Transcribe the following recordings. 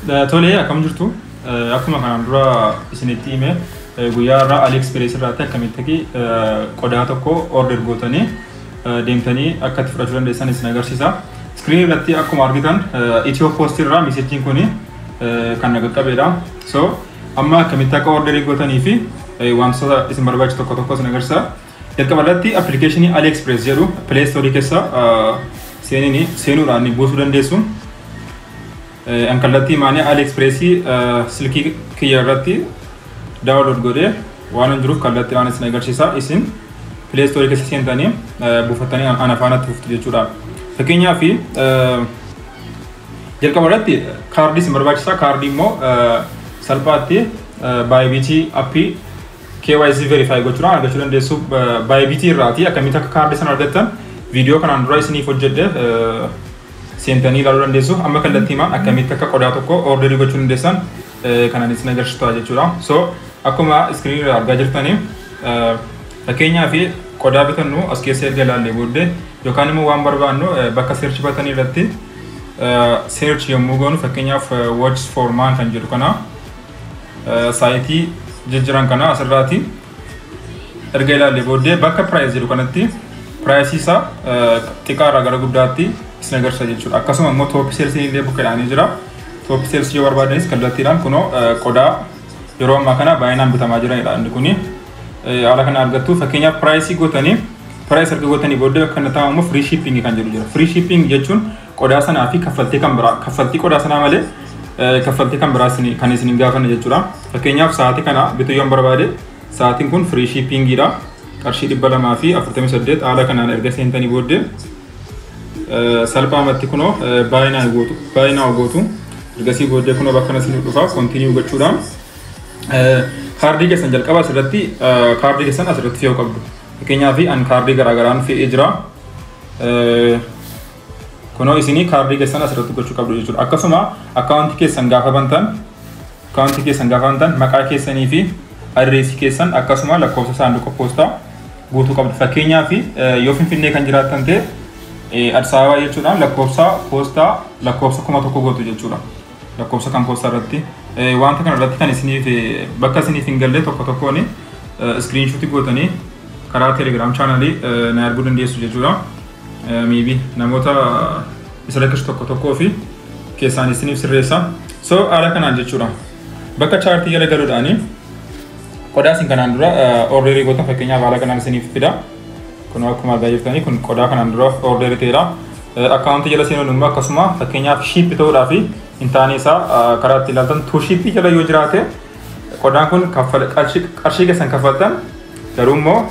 Tole akkam jirtu akkuma kanaan dura isinitti hime guyyaa irraa ALIEXPRESS irraatti akkamitti qodaa tokko order gootanii deemtanii akka itti fudhachuu dandeessan isin agarsiisa. Screen irratti akkuma argitan Itiyoo Post irraa meeshajiin kun kan qaqqabeedha. So amma akkamitti akka order gootanii fi wantoota isin barbaachisu tokko tokko isin agarsiisa. Jalqaba irratti appilikeeshinii ALIEXPRESS jedhu Play Store keessa seenuudhaan buusuu dandeessu. Ankalatti maanii ALIEXPRESS silkii kiyya irratti download godhee waan jiruuf kallattii waan isin agarsiisa. Isin Play Store keessa seentanii buufattanii ana faanatti fuftu jechuudha. Fakkeenyaaf jalqaba irratti kaardii isin barbaachisa. Kaardii immoo salphaatti Bybit appii KYC verify gochuudhaan argachuu dandeessu. Bybit irraati akkamitti akka kaardii sana argattan viidiyoo kanaan dura isiniif hojjedhe seentanii ilaaluu dandeessu. Amma kallattii maan akkamitti akka qodaa tokko order gochuu dandeessan kanaan isin agarsiisa jechuudha. So akkuma screen irraa argaa jirtanii fakkeenyaaf qodaa bitannu as keessa erga ilaallee booddee yookaan immoo waan barbaannu bakka search batanii irratti search yommuu goonu fakkeenyaaf watch for man kan jedhu kana saayitii jijjiiran kana asirraati erga ilaallee booddee bakka price jedhu kanatti price isaa xiqqaarraa gara guddaatti isin agarsiisa jechuudha. Akkasuma immoo top sales illee bukkeedhaan jira. Top sales yoo barbaadanis kallattiidhaan kunoo qodaa yeroo ammaa kana baay'inaan bitamaa jiranidha. Inni kuni haala kana argattu. Fakkeenyaaf price gootanii price erga gootanii booddee kan ta'amu free shipping kan jedhu jira. Free shipping jechuun qodaa sanaa fi kaffaltii kan biraa kaffaltii qodaa sanaa malee kaffaltii kan biraa kan isin hin gaafanne jechuudha. Fakkeenyaaf sa'aatii kana bituu yoo barbaade sa'aatiin kun free shippingidha. Qarshii 248 haala kanaan erga seentanii booddee salphaamatti kunoo baay'inaan gootu ergasii booddee kunoo bakka isin dhufa continue gochuudhaan kaardii keessan jalqaba asirratti kaardii keessan asirratti fe'uu qabdu. Fakkeenyaaf an kaardii garaagaraan fe'ee jira. Kunoo isinii kaardii keessan asirratti gochuu qabdu jechuudha. Akkasuma akkaawuntii keessan gaafa bantan maqaa keessanii fi adreesii keessan akkasuma lakkoofsa saanduqa poostaa guutuu qabdu. Fakkeenyaaf yoo Finfinnee kan jiraattan ta'e Addis Ababa jechuudhaan lakkoofsa poostaa lakkoofsa 1000 gootu jechuudha. Lakkoofsa kan poostaa irratti wanta kana irratti kan isiniif bakka isiniif hin galle tokko tokkoon screenshot gootanii karaa Telegram channelii na arguu dandeessu jechuudha. Maybe namoota isa lakkisu tokko tokkoo fi keessaan isiniif sirreessa. So haala kanaan jechuudha. Bakka chaartii jala galuudhaanii qodaa isin kanaan dura orderii gootan fakkeenyaaf haala kanaan isiniif fida. Kun akkuma argaa jirtanii kun qodaa kanaan dura order ta'eera. Akkaawuntii jala seenuun immoo akkasuma fakkeenyaaf ship ta'uudhaa fi intaanii isaa karaa itti ilaaltan tuu ship jala yoo jiraate qodaan kun qarshii keessan kaffaltan garuu immoo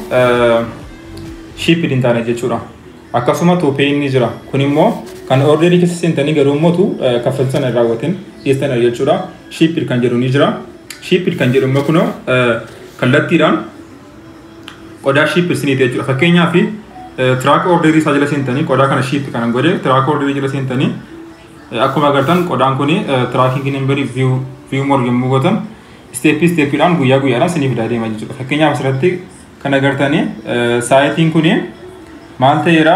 ship hin taane jechuudha. Akkasuma tuu pay ni jira. Kun immoo kan orderii keessa seentanii garuu immoo tuu kaffaltii sana raawwatin dhiyeessan jechuudha. Ship kan jedhu ni jira. Ship kan jedhu immoo kunoo kallattiidhaan qodaa ship isiniiti jechuudha. Fakkeenyaaf track orderii isaa jala seentanii qodaa kana ship kanan godhe track orderii jala seentanii akkuma agartan qodaan kun tracking number view more yommuu gootan steppiidhaan guyyaa guyyaadhaan isiniif deema jechuudha. Fakkeenyaaf asirratti kan agartanii saayitiin kun maal ta'eera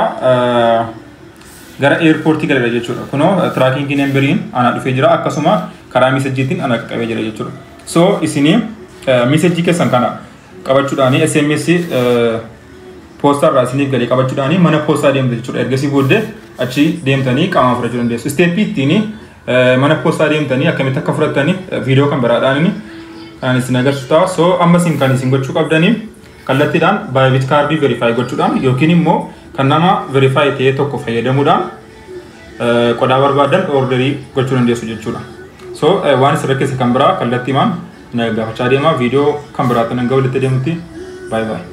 gara airportii galeera jechuudha. Kunoo tracking numberiin ana dhufee jira akkasuma karaa meeshajiitiin ana qaqqabee jira jechuudha. So isinii meeshajii keessan kana qabachuudhaani SMS poostaa irraa isiniif galee qabachuudhaani mana poostaa deemtu jechuudha. Ergasii booddee achi deemtanii qaamaan fudhachuu dandeessu. Steeppii ittiin mana poostaa deemtanii akkamitti akka fudhattanii viidiyoo kan biraadhaan kan isin agarsiisa. So amma isin kan isin gochuu qabdanii kallattiidhaan Bybit kaardii verify gochuudhaan yookiin immoo kan nama verify ta'e tokko fayyadamuudhaan qodaa barbaaddan orderii gochuu dandeessu jechuudha. So waan isirra keessa kan biraa kallattiimaan na gaafachaa deema viidiyoo kan biraatti nan ga'u walitti deemutti bye bye.